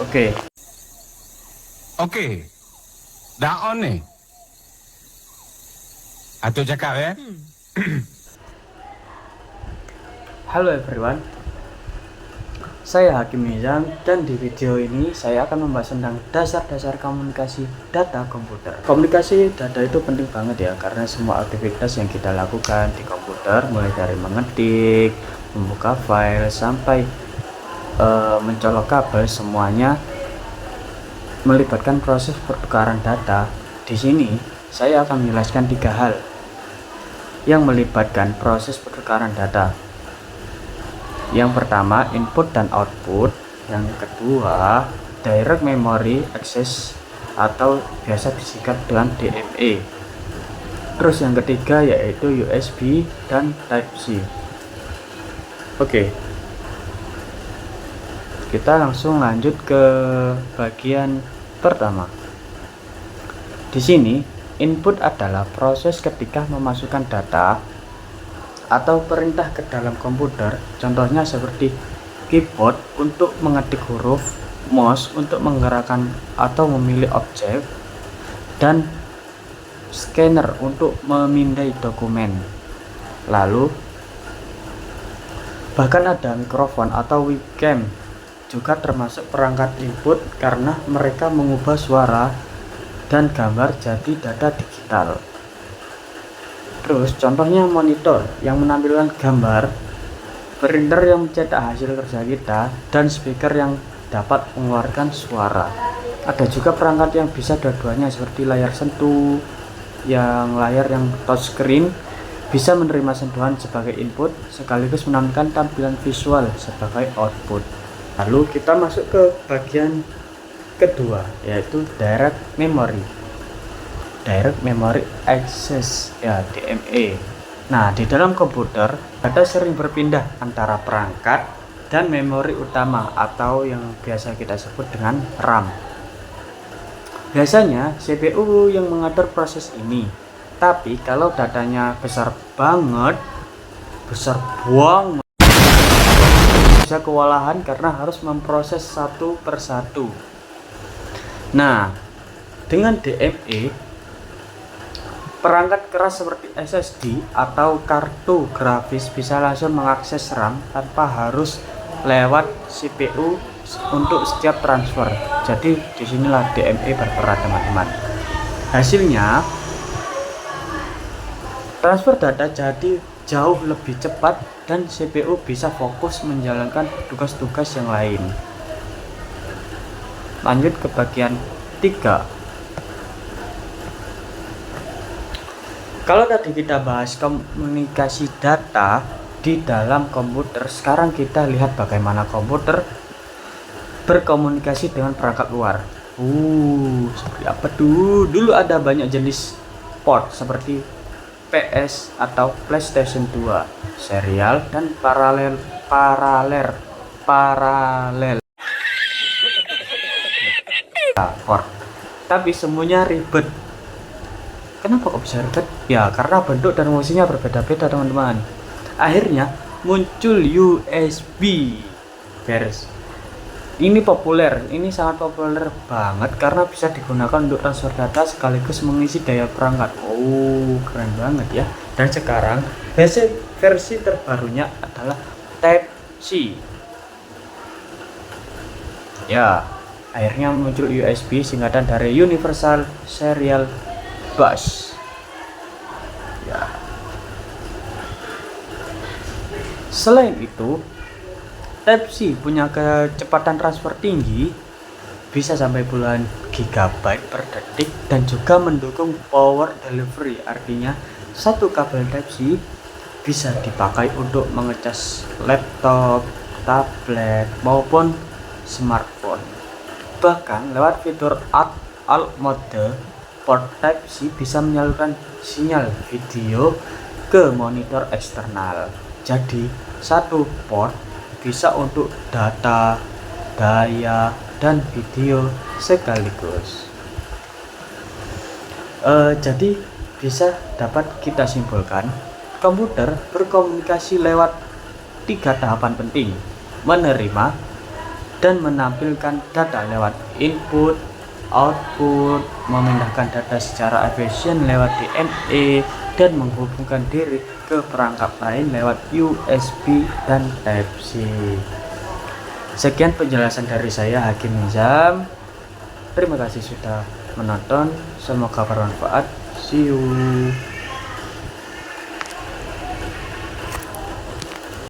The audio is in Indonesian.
Oke, Okey. Dah on ni. Atuk cakap ya. halo everyone. Saya Hakim Nizam dan di video ini saya akan membahas tentang dasar-dasar komunikasi data komputer. Komunikasi data itu penting banget ya, karena semua aktivitas yang kita lakukan di komputer, mulai dari mengetik, membuka file, sampai mencolok kabel, semuanya melibatkan proses pertukaran data. Di sini saya akan menjelaskan 3 hal yang melibatkan proses pertukaran data. Yang pertama, input dan output. Yang kedua, direct memory access atau biasa disingkat dengan DMA. Terus yang ketiga yaitu USB dan Type-C. Oke, kita langsung lanjut ke bagian pertama. Di sini, input adalah proses ketika memasukkan data atau perintah ke dalam komputer. Contohnya seperti keyboard untuk mengetik huruf, mouse untuk menggerakkan atau memilih objek, dan scanner untuk memindai dokumen. Lalu, bahkan ada mikrofon atau webcam juga termasuk perangkat input karena mereka mengubah suara dan gambar jadi data digital. Terus contohnya monitor yang menampilkan gambar, printer yang mencetak hasil kerja kita, dan speaker yang dapat mengeluarkan suara. Ada juga perangkat yang bisa dua-duanya seperti layar sentuh, layar yang touchscreen bisa menerima sentuhan sebagai input sekaligus menampilkan tampilan visual sebagai output. Lalu kita masuk ke bagian kedua, yaitu direct memory access ya, DMA. Nah, di dalam komputer data sering berpindah antara perangkat dan memori utama atau yang biasa kita sebut dengan RAM. Biasanya CPU yang mengatur proses ini. Tapi kalau datanya besar banget, bisa kewalahan karena harus memproses satu persatu. Nah, dengan DMA, perangkat keras seperti SSD atau kartu grafis bisa langsung mengakses RAM tanpa harus lewat CPU untuk setiap transfer. Jadi disinilah DMA berperan, teman-teman. Hasilnya, transfer data jadi jauh lebih cepat dan CPU bisa fokus menjalankan tugas-tugas yang lain. Lanjut ke bagian 3. Kalau tadi kita bahas komunikasi data di dalam komputer, sekarang kita lihat bagaimana komputer berkomunikasi dengan perangkat luar. Seperti apa tuh? Dulu ada banyak jenis port seperti PS atau PlayStation 2, serial dan paralel port. Tapi semuanya ribet. Kenapa kok bisa ribet? Ya, karena bentuk dan fungsinya berbeda-beda, teman-teman. Akhirnya muncul USB versi. Ini sangat populer banget karena bisa digunakan untuk transfer data sekaligus mengisi daya perangkat. Keren banget ya. Dan sekarang versi terbarunya adalah Type-C. Ya, akhirnya muncul USB, singkatan dari Universal Serial Bus. Ya. Selain itu, Type-C punya kecepatan transfer tinggi, bisa sampai puluhan gigabyte per detik, dan juga mendukung power delivery. Artinya, satu kabel Type-C bisa dipakai untuk mengecas laptop, tablet, maupun smartphone. Bahkan lewat fitur alt mode, port Type-C bisa menyalurkan sinyal video ke monitor eksternal. Jadi, satu port bisa untuk data, daya, dan video sekaligus. Jadi bisa dapat kita simpulkan, komputer berkomunikasi lewat 3 tahapan penting: menerima, dan menampilkan data lewat input, output, memindahkan data secara efisien lewat DMA, dan menghubungkan diri ke perangkat lain lewat USB dan Type-C. Sekian penjelasan dari saya, Hakim Nizam. Terima kasih sudah menonton, semoga bermanfaat. See you.